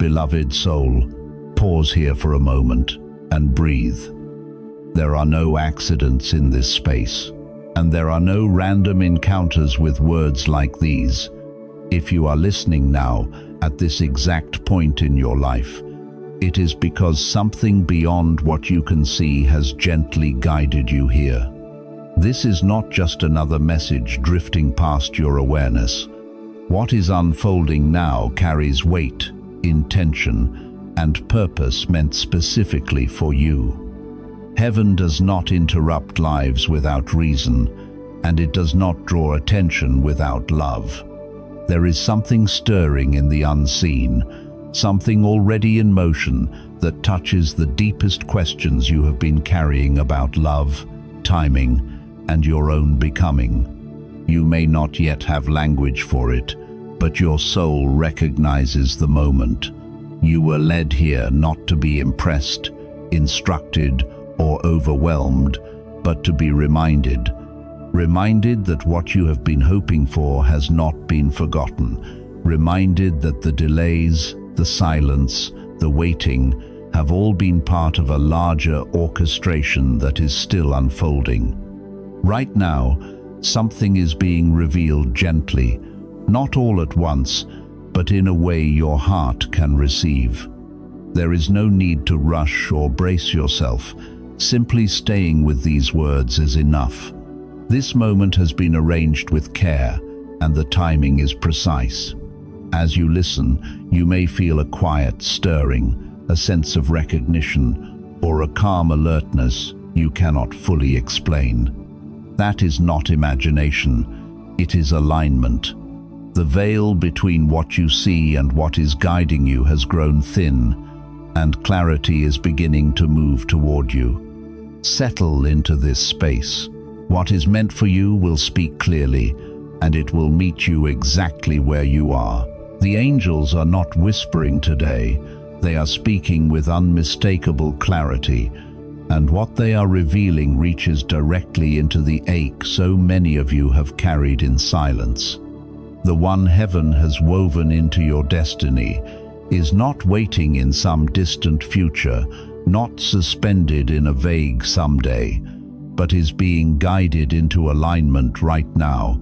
Beloved soul, pause here for a moment and breathe. There are no accidents in this space, and there are no random encounters with words like these. If you are listening now, at this exact point in your life, it is because something beyond what you can see has gently guided you here. This is not just another message drifting past your awareness. What is unfolding now carries weight, intention, and purpose meant specifically for you. Heaven does not interrupt lives without reason, and it does not draw attention without love. There is something stirring in the unseen, something already in motion that touches the deepest questions you have been carrying about love, timing, and your own becoming. You may not yet have language for it, but your soul recognizes the moment. You were led here not to be impressed, instructed, or overwhelmed, but to be reminded that what you have been hoping for has not been forgotten, reminded that the delays, the silence, the waiting have all been part of a larger orchestration that is still unfolding. Right now, something is being revealed gently, not all at once, but in a way your heart can receive. There is no need to rush or brace yourself. Simply staying with these words is enough. This moment has been arranged with care, and the timing is precise. As you listen, you may feel a quiet stirring, a sense of recognition, or a calm alertness you cannot fully explain. That is not imagination, it is alignment. The veil between what you see and what is guiding you has grown thin, and clarity is beginning to move toward you. Settle into this space. What is meant for you will speak clearly, and it will meet you exactly where you are. The angels are not whispering today, they are speaking with unmistakable clarity, and what they are revealing reaches directly into the ache so many of you have carried in silence. The one heaven has woven into your destiny is not waiting in some distant future, not suspended in a vague someday, but is being guided into alignment right now,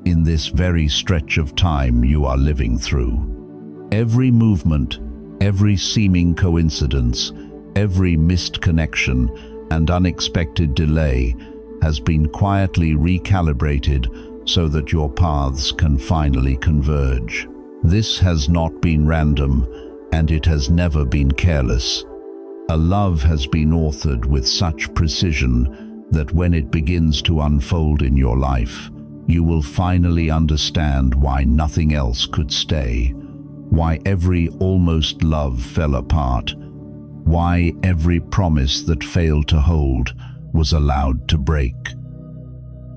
in this very stretch of time you are living through. Every movement, every seeming coincidence, every missed connection and unexpected delay has been quietly recalibrated so that your paths can finally converge. This has not been random, and it has never been careless. A love has been authored with such precision that when it begins to unfold in your life, you will finally understand why nothing else could stay, why every almost love fell apart, why every promise that failed to hold was allowed to break.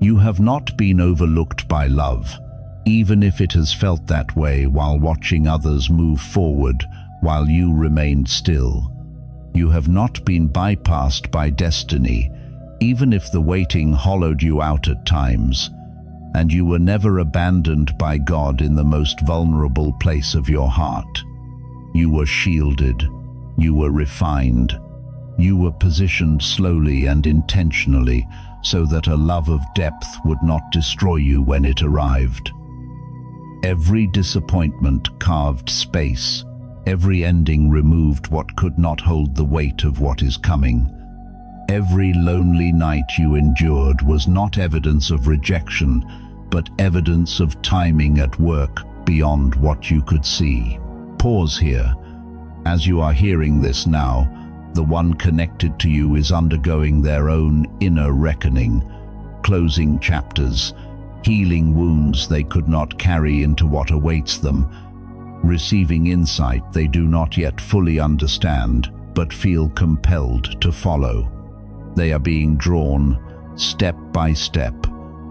You have not been overlooked by love, even if it has felt that way while watching others move forward while you remained still. You have not been bypassed by destiny, even if the waiting hollowed you out at times, and you were never abandoned by God in the most vulnerable place of your heart. You were shielded, you were refined, you were positioned slowly and intentionally so that a love of depth would not destroy you when it arrived. Every disappointment carved space, every ending removed what could not hold the weight of what is coming. Every lonely night you endured was not evidence of rejection, but evidence of timing at work beyond what you could see. Pause here. As you are hearing this now, the one connected to you is undergoing their own inner reckoning, closing chapters, healing wounds they could not carry into what awaits them, receiving insight they do not yet fully understand, but feel compelled to follow. They are being drawn, step by step,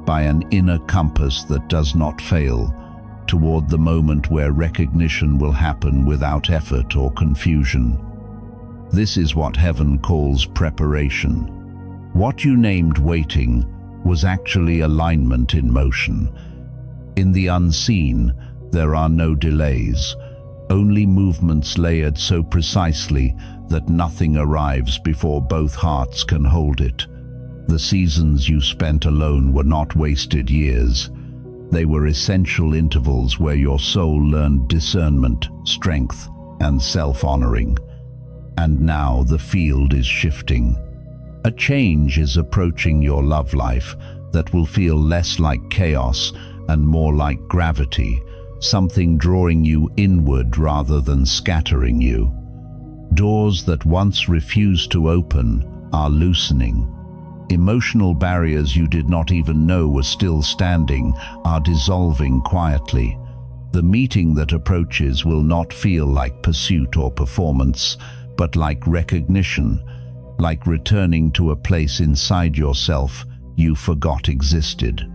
by an inner compass that does not fail, toward the moment where recognition will happen without effort or confusion. This is what heaven calls preparation. What you named waiting was actually alignment in motion. In the unseen, there are no delays, only movements layered so precisely that nothing arrives before both hearts can hold it. The seasons you spent alone were not wasted years. They were essential intervals where your soul learned discernment, strength, and self-honoring. And now the field is shifting. A change is approaching your love life that will feel less like chaos and more like gravity, something drawing you inward rather than scattering you. Doors that once refused to open are loosening. Emotional barriers you did not even know were still standing are dissolving quietly. The meeting that approaches will not feel like pursuit or performance, but like recognition, like returning to a place inside yourself you forgot existed.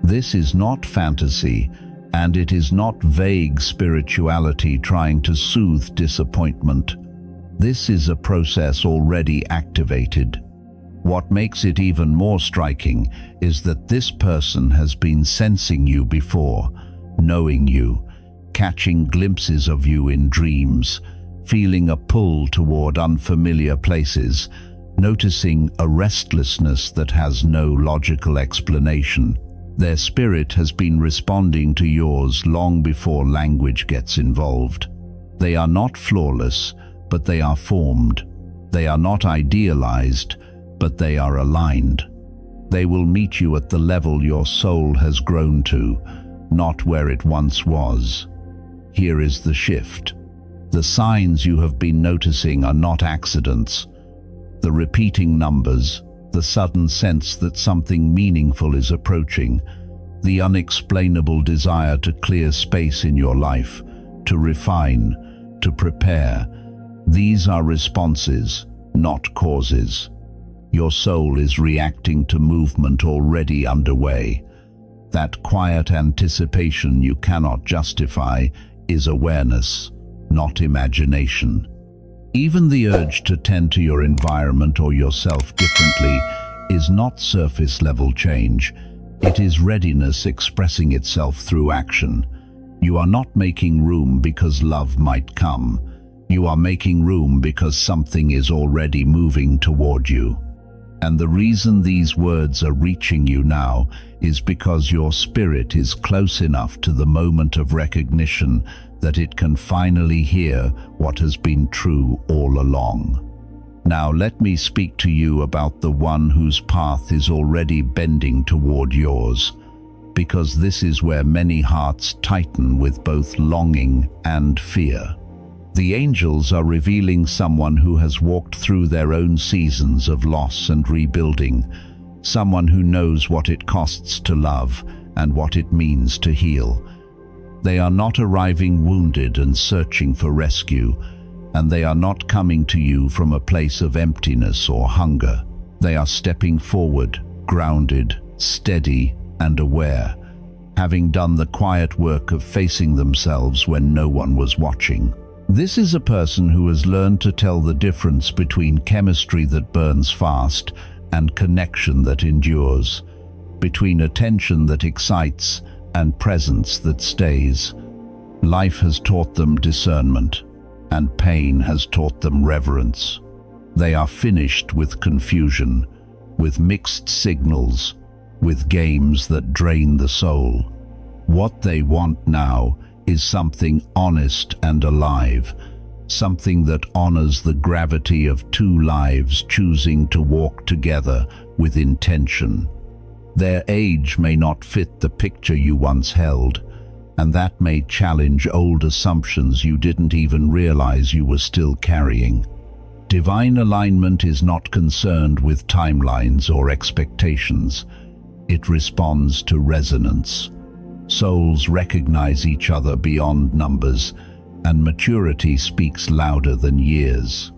This is not fantasy, and it is not vague spirituality trying to soothe disappointment. This is a process already activated. What makes it even more striking is that this person has been sensing you before, knowing you, catching glimpses of you in dreams, feeling a pull toward unfamiliar places, noticing a restlessness that has no logical explanation. Their spirit has been responding to yours long before language gets involved. They are not flawless, but they are formed. They are not idealized, but they are aligned. They will meet you at the level your soul has grown to, not where it once was. Here is the shift. The signs you have been noticing are not accidents. The repeating numbers, the sudden sense that something meaningful is approaching, the unexplainable desire to clear space in your life, to refine, to prepare. These are responses, not causes. Your soul is reacting to movement already underway. That quiet anticipation you cannot justify is awareness, not imagination. Even the urge to tend to your environment or yourself differently is not surface-level change. It is readiness expressing itself through action. You are not making room because love might come. You are making room because something is already moving toward you. And the reason these words are reaching you now is because your spirit is close enough to the moment of recognition that it can finally hear what has been true all along. Now let me speak to you about the one whose path is already bending toward yours, because this is where many hearts tighten with both longing and fear. The angels are revealing someone who has walked through their own seasons of loss and rebuilding, someone who knows what it costs to love and what it means to heal. They are not arriving wounded and searching for rescue, and they are not coming to you from a place of emptiness or hunger. They are stepping forward, grounded, steady, and aware, having done the quiet work of facing themselves when no one was watching. This is a person who has learned to tell the difference between chemistry that burns fast and connection that endures, between attention that excites and presence that stays. Life has taught them discernment, and pain has taught them reverence. They are finished with confusion, with mixed signals, with games that drain the soul. What they want now is something honest and alive, something that honors the gravity of two lives choosing to walk together with intention. Their age may not fit the picture you once held, and that may challenge old assumptions you didn't even realize you were still carrying. Divine alignment is not concerned with timelines or expectations. It responds to resonance. Souls recognize each other beyond numbers, and maturity speaks louder than years.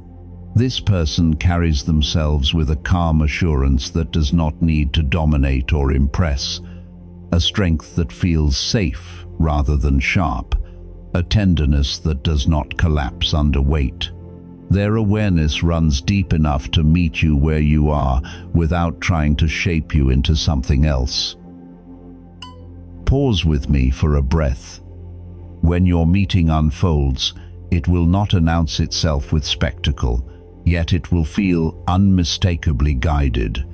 This person carries themselves with a calm assurance that does not need to dominate or impress, a strength that feels safe rather than sharp, a tenderness that does not collapse under weight. Their awareness runs deep enough to meet you where you are without trying to shape you into something else. Pause with me for a breath. When your meeting unfolds, it will not announce itself with spectacle, yet it will feel unmistakably guided.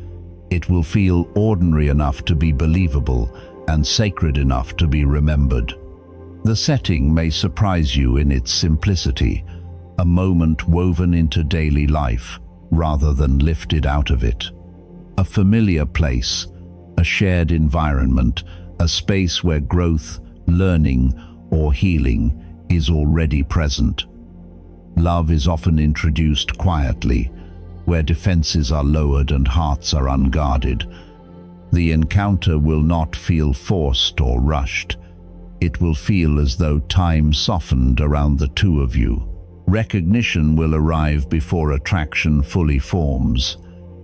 It will feel ordinary enough to be believable and sacred enough to be remembered. The setting may surprise you in its simplicity, a moment woven into daily life rather than lifted out of it. A familiar place, a shared environment, a space where growth, learning, or healing is already present. Love is often introduced quietly, where defenses are lowered and hearts are unguarded. The encounter will not feel forced or rushed. It will feel as though time softened around the two of you. Recognition will arrive before attraction fully forms,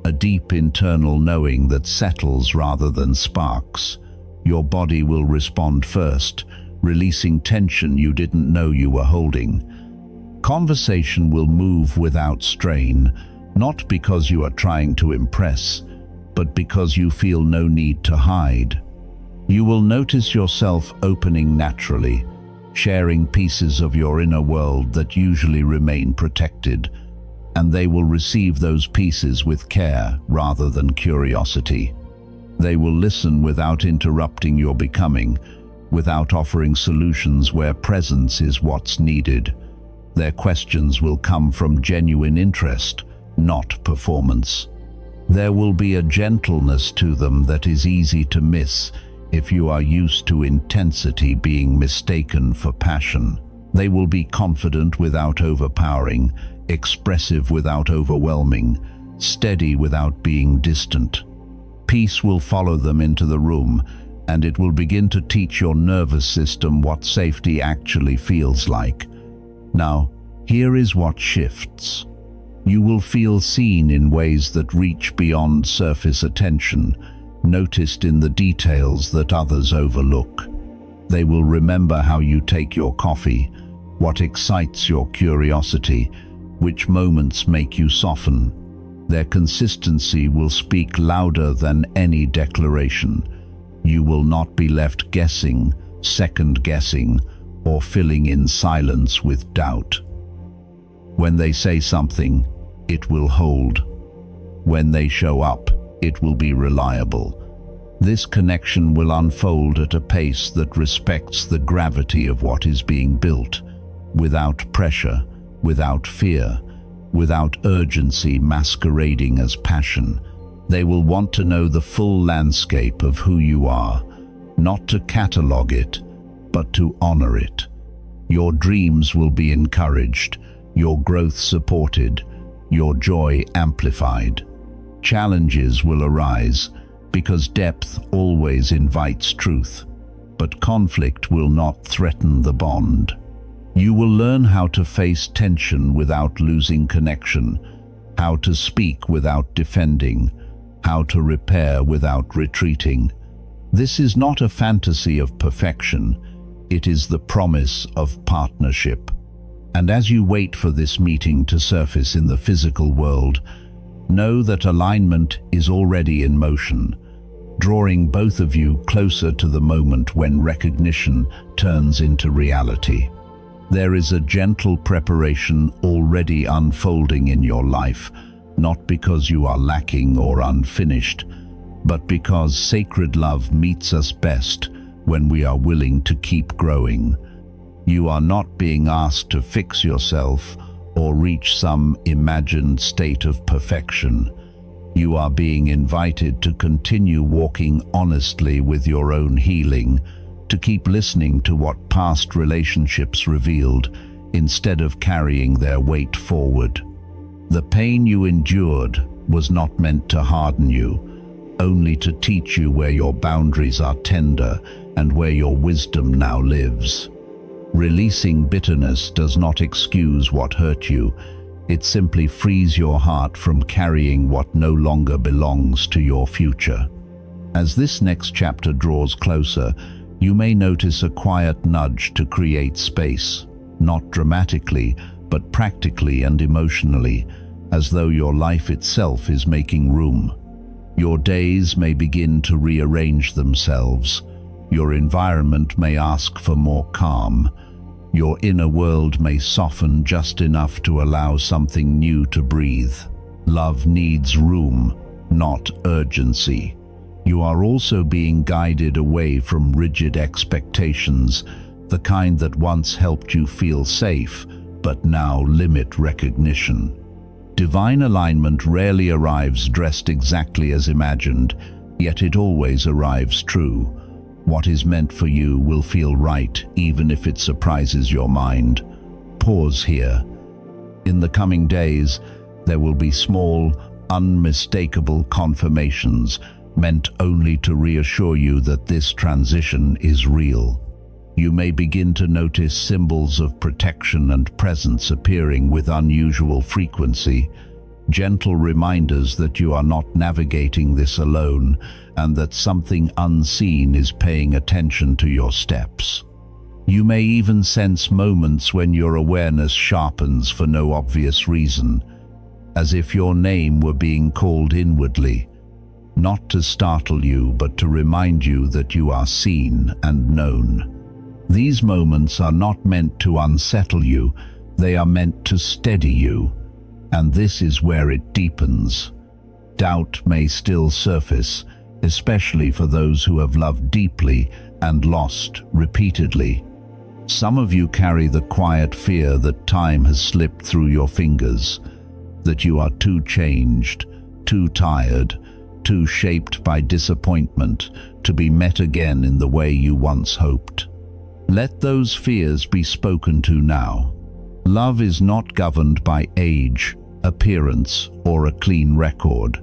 a deep internal knowing that settles rather than sparks. Your body will respond first, releasing tension you didn't know you were holding. Conversation will move without strain, not because you are trying to impress, but because you feel no need to hide. You will notice yourself opening naturally, sharing pieces of your inner world that usually remain protected, and they will receive those pieces with care rather than curiosity. They will listen without interrupting your becoming, without offering solutions where presence is what's needed. Their questions will come from genuine interest, not performance. There will be a gentleness to them that is easy to miss if you are used to intensity being mistaken for passion. They will be confident without overpowering, expressive without overwhelming, steady without being distant. Peace will follow them into the room, and it will begin to teach your nervous system what safety actually feels like. Now, here is what shifts. You will feel seen in ways that reach beyond surface attention, noticed in the details that others overlook. They will remember how you take your coffee, what excites your curiosity, which moments make you soften. Their consistency will speak louder than any declaration. You will not be left guessing, second-guessing, or filling in silence with doubt. When they say something, it will hold. When they show up, it will be reliable. This connection will unfold at a pace that respects the gravity of what is being built, without pressure, without fear, without urgency masquerading as passion. They will want to know the full landscape of who you are, not to catalogue it, but to honor it. Your dreams will be encouraged, your growth supported, your joy amplified. Challenges will arise, because depth always invites truth, but conflict will not threaten the bond. You will learn how to face tension without losing connection, how to speak without defending, how to repair without retreating. This is not a fantasy of perfection, it is the promise of partnership. And as you wait for this meeting to surface in the physical world, know that alignment is already in motion, drawing both of you closer to the moment when recognition turns into reality. There is a gentle preparation already unfolding in your life, not because you are lacking or unfinished, but because sacred love meets us best when we are willing to keep growing. You are not being asked to fix yourself or reach some imagined state of perfection. You are being invited to continue walking honestly with your own healing, to keep listening to what past relationships revealed instead of carrying their weight forward. The pain you endured was not meant to harden you, only to teach you where your boundaries are tender and where your wisdom now lives. Releasing bitterness does not excuse what hurt you. It simply frees your heart from carrying what no longer belongs to your future. As this next chapter draws closer, you may notice a quiet nudge to create space, not dramatically, but practically and emotionally, as though your life itself is making room. Your days may begin to rearrange themselves. Your environment may ask for more calm, Your inner world may soften just enough to allow something new to breathe. Love needs room, not urgency. You are also being guided away from rigid expectations, the kind that once helped you feel safe, but now limit recognition. Divine alignment rarely arrives dressed exactly as imagined, yet it always arrives true. What is meant for you will feel right, even if it surprises your mind. Pause here. In the coming days, there will be small, unmistakable confirmations meant only to reassure you that this transition is real. You may begin to notice symbols of protection and presence appearing with unusual frequency, gentle reminders that you are not navigating this alone and that something unseen is paying attention to your steps. You may even sense moments when your awareness sharpens for no obvious reason, as if your name were being called inwardly, not to startle you but to remind you that you are seen and known. These moments are not meant to unsettle you, they are meant to steady you, and this is where it deepens. Doubt may still surface, especially for those who have loved deeply and lost repeatedly. Some of you carry the quiet fear that time has slipped through your fingers, that you are too changed, too tired, too shaped by disappointment to be met again in the way you once hoped. Let those fears be spoken to now. Love is not governed by age, appearance, or a clean record.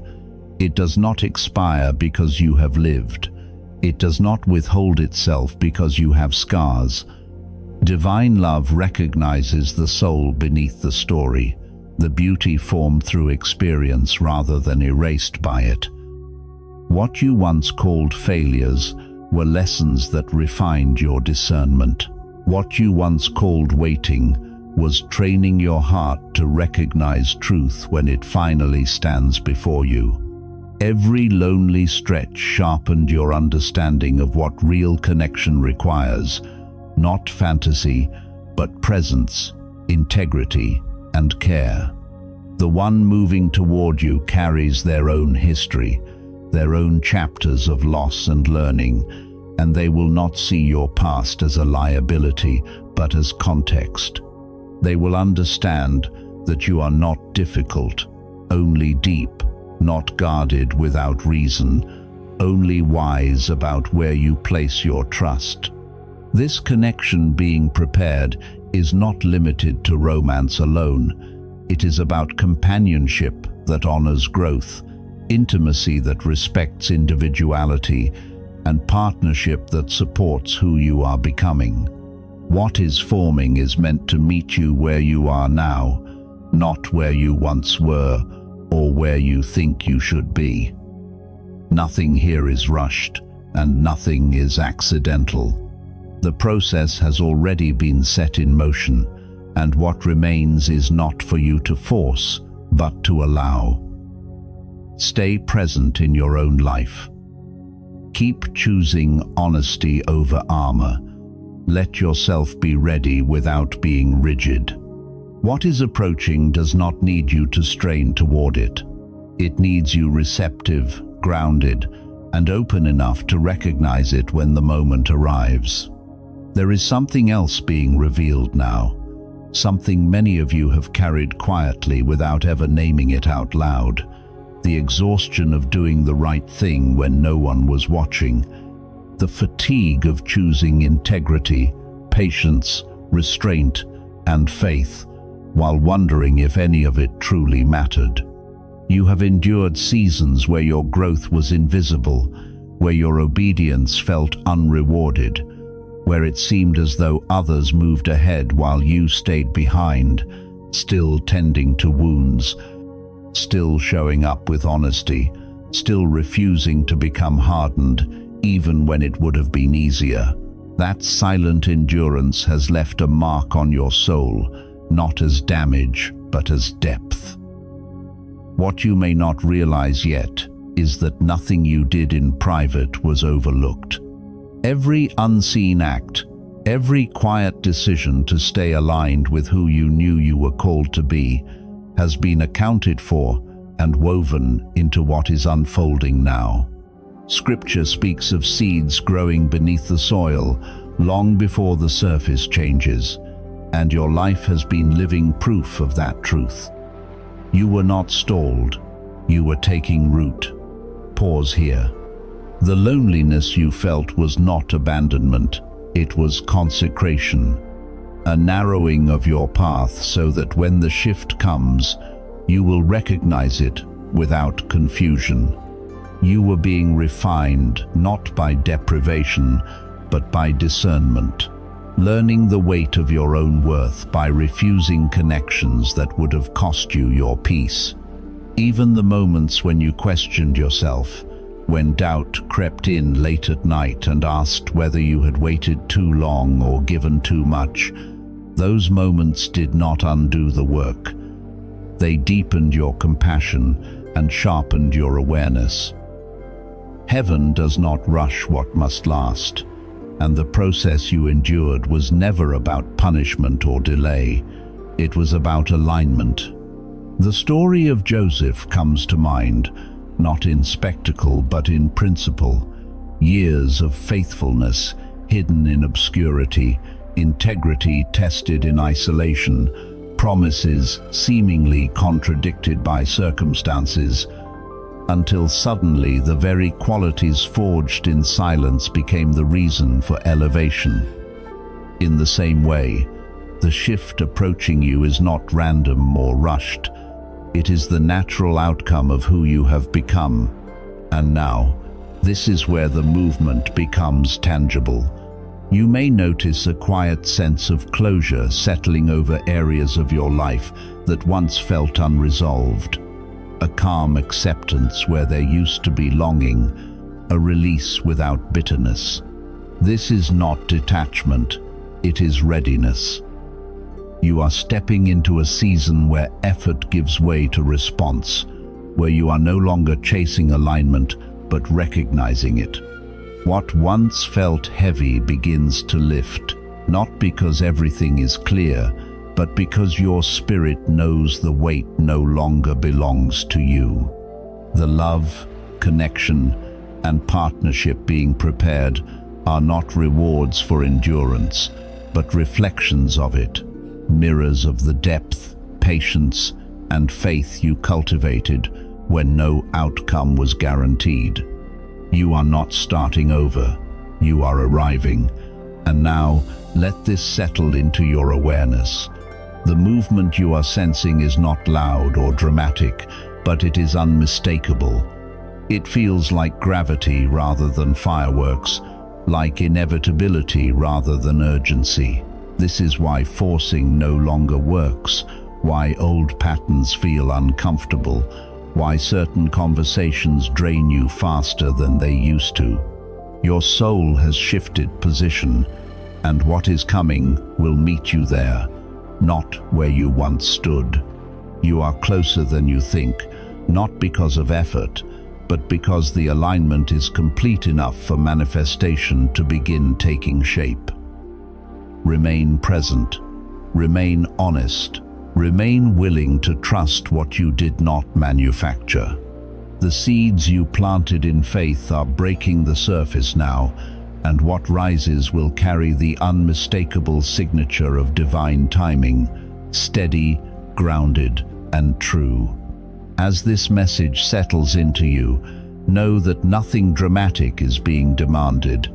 It does not expire because you have lived. It does not withhold itself because you have scars. Divine love recognizes the soul beneath the story, the beauty formed through experience rather than erased by it. What you once called failures were lessons that refined your discernment. What you once called waiting was training your heart to recognize truth when it finally stands before you. Every lonely stretch sharpened your understanding of what real connection requires, not fantasy, but presence, integrity, and care. The one moving toward you carries their own history, their own chapters of loss and learning, and they will not see your past as a liability, but as context. They will understand that you are not difficult, only deep, not guarded without reason, only wise about where you place your trust. This connection being prepared is not limited to romance alone. It is about companionship that honors growth, intimacy that respects individuality, and partnership that supports who you are becoming. What is forming is meant to meet you where you are now, not where you once were or where you think you should be. Nothing here is rushed, and nothing is accidental. The process has already been set in motion, and what remains is not for you to force, but to allow. Stay present in your own life. Keep choosing honesty over armor. Let yourself be ready without being rigid. What is approaching does not need you to strain toward it. It needs you receptive, grounded, and open enough to recognize it when the moment arrives. There is something else being revealed now, something many of you have carried quietly without ever naming it out loud. The exhaustion of doing the right thing when no one was watching. The fatigue of choosing integrity, patience, restraint, and faith, while wondering if any of it truly mattered. You have endured seasons where your growth was invisible, where your obedience felt unrewarded, where it seemed as though others moved ahead while you stayed behind, still tending to wounds, still showing up with honesty, still refusing to become hardened, even when it would have been easier. That silent endurance has left a mark on your soul, not as damage, but as depth. What you may not realize yet is that nothing you did in private was overlooked. Every unseen act, Every quiet decision to stay aligned with who you knew you were called to be has been accounted for and woven into what is unfolding now. Scripture speaks of seeds growing beneath the soil long before the surface changes, and your life has been living proof of that truth. You were not stalled, you were taking root. Pause here. The loneliness you felt was not abandonment, it was consecration, a narrowing of your path so that when the shift comes, you will recognize it without confusion. You were being refined not by deprivation, but by discernment, learning the weight of your own worth by refusing connections that would have cost you your peace. Even the moments when you questioned yourself, when doubt crept in late at night and asked whether you had waited too long or given too much, those moments did not undo the work. They deepened your compassion and sharpened your awareness. Heaven does not rush what must last, and the process you endured was never about punishment or delay. It was about alignment. The story of Joseph comes to mind, not in spectacle but in principle. Years of faithfulness hidden in obscurity, integrity tested in isolation, promises seemingly contradicted by circumstances, until suddenly the very qualities forged in silence became the reason for elevation. In the same way, the shift approaching you is not random or rushed. It is the natural outcome of who you have become. And now, this is where the movement becomes tangible. You may notice a quiet sense of closure settling over areas of your life that once felt unresolved. A calm acceptance where there used to be longing, a release without bitterness. This is not detachment, it is readiness. You are stepping into a season where effort gives way to response, where you are no longer chasing alignment, but recognizing it. What once felt heavy begins to lift, not because everything is clear, but because your spirit knows the weight no longer belongs to you. The love, connection, and partnership being prepared are not rewards for endurance, but reflections of it. Mirrors of the depth, patience, and faith you cultivated when no outcome was guaranteed. You are not starting over, you are arriving. And now, let this settle into your awareness. The movement you are sensing is not loud or dramatic, but it is unmistakable. It feels like gravity rather than fireworks, like inevitability rather than urgency. This is why forcing no longer works, why old patterns feel uncomfortable, why certain conversations drain you faster than they used to. Your soul has shifted position, and what is coming will meet you there, not where you once stood. You are closer than you think, not because of effort, but because the alignment is complete enough for manifestation to begin taking shape. Remain present, remain honest, remain willing to trust what you did not manufacture. The seeds you planted in faith are breaking the surface now, and what rises will carry the unmistakable signature of divine timing, steady, grounded, and true. As this message settles into you, know that nothing dramatic is being demanded,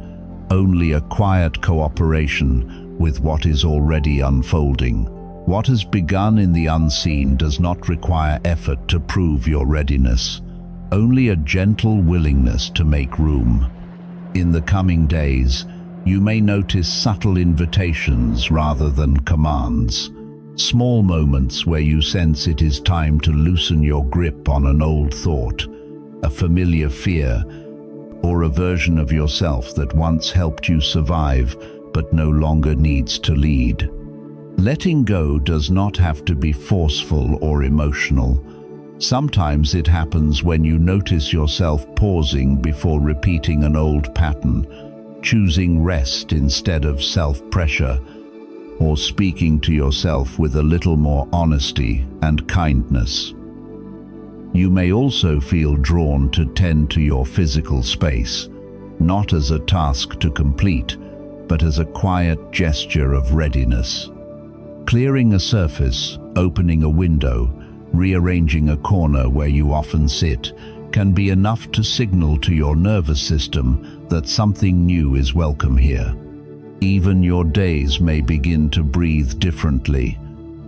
only a quiet cooperation with what is already unfolding. What has begun in the unseen does not require effort to prove your readiness, only a gentle willingness to make room. In the coming days, you may notice subtle invitations rather than commands, small moments where you sense it is time to loosen your grip on an old thought, a familiar fear, or a version of yourself that once helped you survive but no longer needs to lead. Letting go does not have to be forceful or emotional. Sometimes it happens when you notice yourself pausing before repeating an old pattern, choosing rest instead of self-pressure, or speaking to yourself with a little more honesty and kindness. You may also feel drawn to tend to your physical space, not as a task to complete, but as a quiet gesture of readiness. Clearing a surface, opening a window, rearranging a corner where you often sit, can be enough to signal to your nervous system that something new is welcome here. Even your days may begin to breathe differently,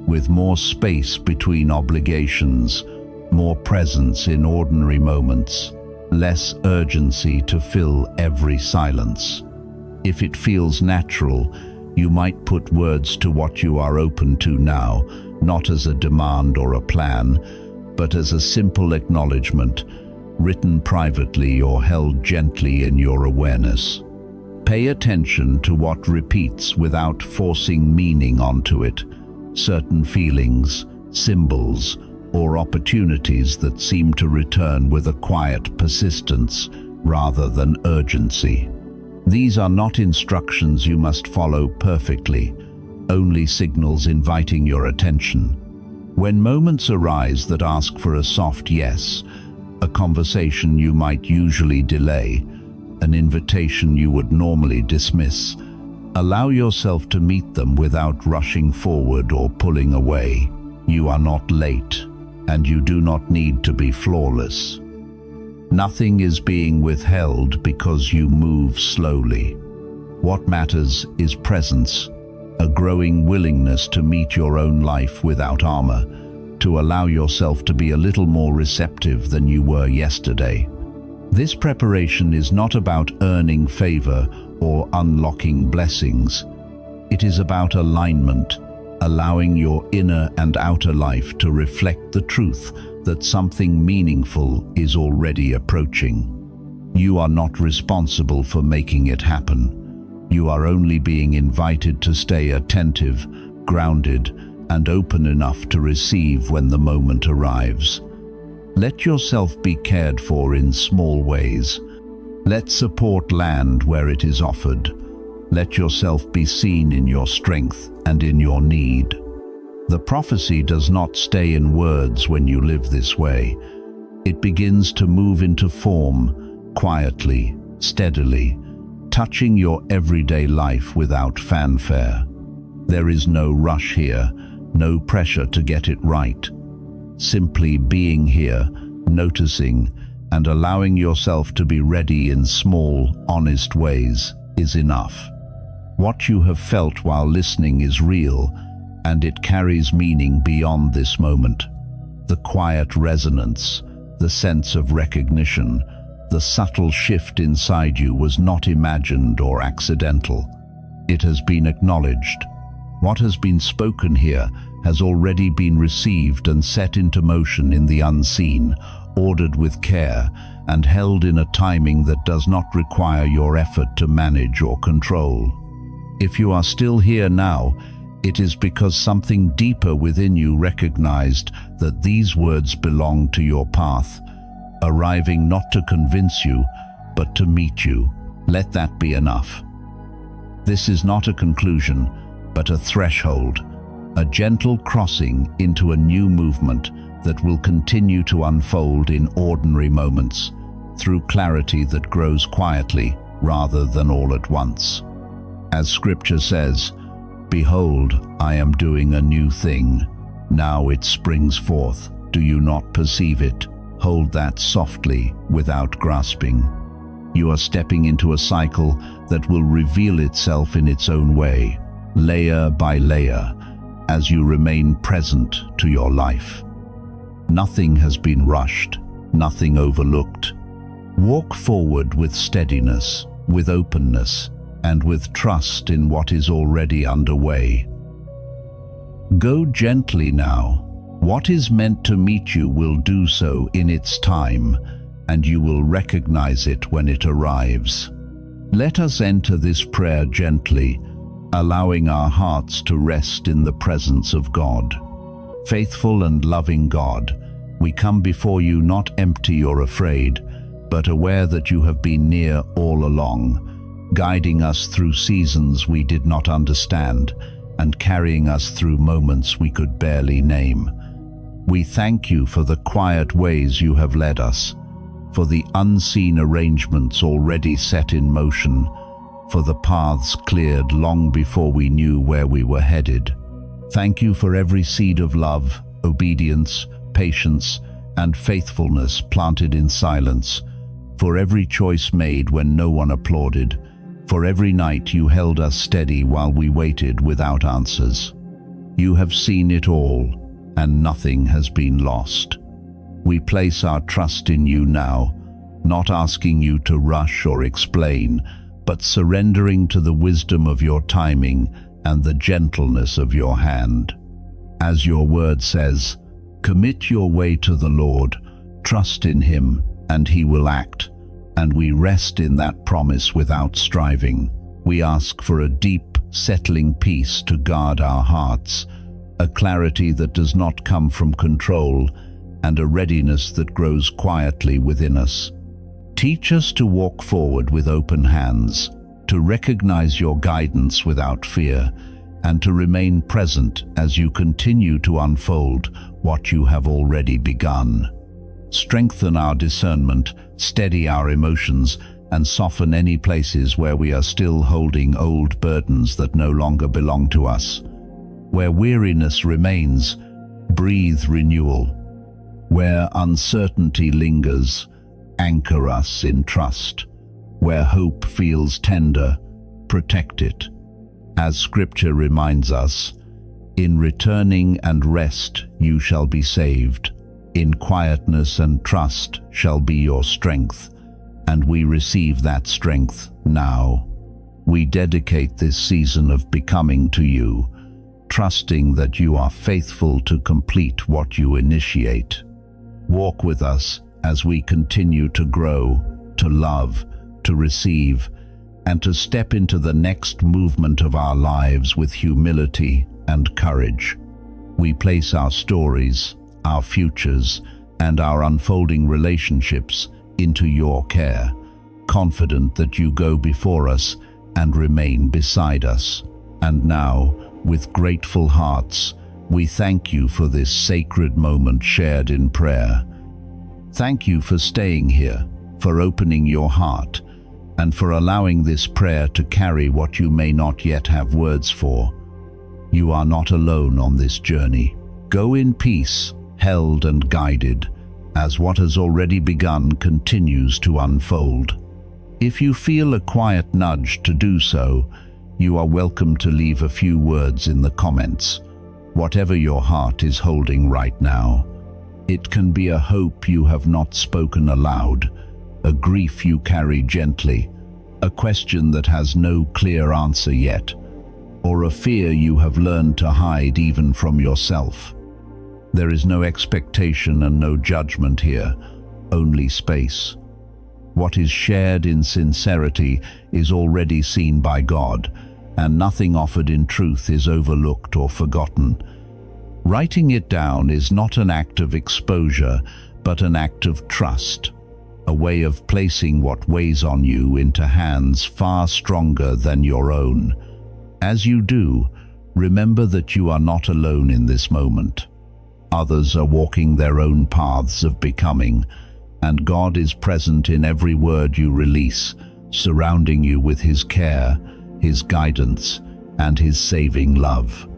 with more space between obligations, more presence in ordinary moments, less urgency to fill every silence. If it feels natural, you might put words to what you are open to now, not as a demand or a plan, but as a simple acknowledgement, written privately or held gently in your awareness. Pay attention to what repeats without forcing meaning onto it, certain feelings, symbols, or opportunities that seem to return with a quiet persistence rather than urgency. These are not instructions you must follow perfectly, only signals inviting your attention. When moments arise that ask for a soft yes, a conversation you might usually delay, an invitation you would normally dismiss, allow yourself to meet them without rushing forward or pulling away. You are not late, and you do not need to be flawless. Nothing is being withheld because you move slowly. What matters is presence, a growing willingness to meet your own life without armor, to allow yourself to be a little more receptive than you were yesterday. This preparation is not about earning favor or unlocking blessings. It is about alignment, allowing your inner and outer life to reflect the truth that something meaningful is already approaching. You are not responsible for making it happen. You are only being invited to stay attentive, grounded, and open enough to receive when the moment arrives. Let yourself be cared for in small ways. Let support land where it is offered. Let yourself be seen in your strength and in your need. The prophecy does not stay in words when you live this way. It begins to move into form, quietly, steadily, touching your everyday life without fanfare. There is no rush here, no pressure to get it right. Simply being here, noticing, and allowing yourself to be ready in small, honest ways is enough. What you have felt while listening is real, and it carries meaning beyond this moment. The quiet resonance, the sense of recognition, the subtle shift inside you was not imagined or accidental. It has been acknowledged. What has been spoken here has already been received and set into motion in the unseen, ordered with care, and held in a timing that does not require your effort to manage or control. If you are still here now, it is because something deeper within you recognized that these words belong to your path, arriving not to convince you, but to meet you. Let that be enough. This is not a conclusion, but a threshold, a gentle crossing into a new movement that will continue to unfold in ordinary moments, through clarity that grows quietly rather than all at once. As Scripture says, "Behold, I am doing a new thing. Now it springs forth. Do you not perceive it?" Hold that softly, without grasping. You are stepping into a cycle that will reveal itself in its own way, layer by layer, as you remain present to your life. Nothing has been rushed, nothing overlooked. Walk forward with steadiness, with openness, and with trust in what is already underway. Go gently now. What is meant to meet you will do so in its time, and you will recognize it when it arrives. Let us enter this prayer gently, allowing our hearts to rest in the presence of God. Faithful and loving God, we come before you not empty or afraid, but aware that you have been near all along, guiding us through seasons we did not understand and carrying us through moments we could barely name. We thank you for the quiet ways you have led us, for the unseen arrangements already set in motion, for the paths cleared long before we knew where we were headed. Thank you for every seed of love, obedience, patience, and faithfulness planted in silence, for every choice made when no one applauded, for every night you held us steady while we waited without answers. You have seen it all, and nothing has been lost. We place our trust in you now, not asking you to rush or explain, but surrendering to the wisdom of your timing and the gentleness of your hand. As your word says, commit your way to the Lord, trust in him, and he will act, and we rest in that promise without striving. We ask for a deep, settling peace to guard our hearts, a clarity that does not come from control, and a readiness that grows quietly within us. Teach us to walk forward with open hands, to recognize your guidance without fear, and to remain present as you continue to unfold what you have already begun. Strengthen our discernment, steady our emotions, and soften any places where we are still holding old burdens that no longer belong to us. Where weariness remains, breathe renewal. Where uncertainty lingers, anchor us in trust. Where hope feels tender, protect it. As Scripture reminds us, in returning and rest you shall be saved. In quietness and trust shall be your strength, and we receive that strength now. We dedicate this season of becoming to you, trusting that you are faithful to complete what you initiate. Walk with us as we continue to grow, to love, to receive, and to step into the next movement of our lives with humility and courage. We place our stories, our futures, and our unfolding relationships into your care, confident that you go before us and remain beside us. And now, with grateful hearts, we thank you for this sacred moment shared in prayer. Thank you for staying here, for opening your heart, and for allowing this prayer to carry what you may not yet have words for. You are not alone on this journey. Go in peace, held and guided, as what has already begun continues to unfold. If you feel a quiet nudge to do so, you are welcome to leave a few words in the comments, whatever your heart is holding right now. It can be a hope you have not spoken aloud, a grief you carry gently, a question that has no clear answer yet, or a fear you have learned to hide even from yourself. There is no expectation and no judgment here, only space. What is shared in sincerity is already seen by God, and nothing offered in truth is overlooked or forgotten. Writing it down is not an act of exposure, but an act of trust, a way of placing what weighs on you into hands far stronger than your own. As you do, remember that you are not alone in this moment. Others are walking their own paths of becoming, and God is present in every word you release, surrounding you with His care, His guidance, and His saving love.